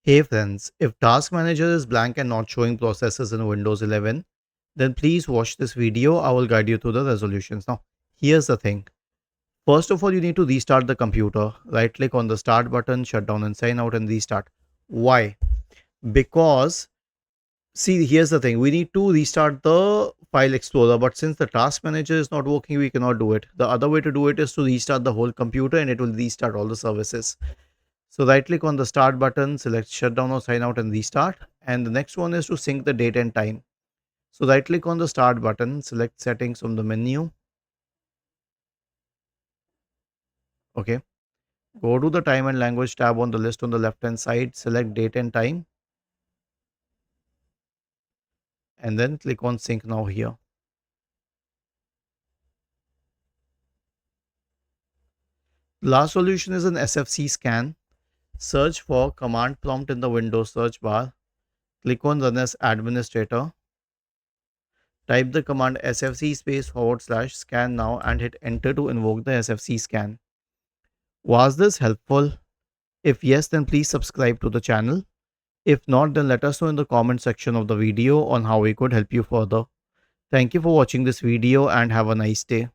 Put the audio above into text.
Hey friends, if Task Manager is blank and not showing processes in Windows 11, then please watch this video. I will guide you through the resolutions. Now, here's the thing. First of all, you need to restart the computer. Right click on the start button, shut down and sign out and restart. Why? Because, see, here's the thing. We need to restart the file explorer, but since the Task Manager is not working, we cannot do it. The other way to do it is to restart the whole computer and it will restart all the services. So right click on the start button, select shutdown or sign out and restart. And the next one is to sync the date and time. So right click on the start button, select settings from the menu. Okay. Go to the time and language tab on the list on the left hand side, select date and time. And then click on sync now here. Last solution is an SFC scan. Search for command prompt in the Windows search bar. Click on run as administrator. Type the command sfc /scan now and hit enter to invoke the SFC scan. Was this helpful? If yes, then please subscribe to the channel. If not, then let us know in the comment section of the video on how we could help you further. Thank you for watching this video and have a nice day.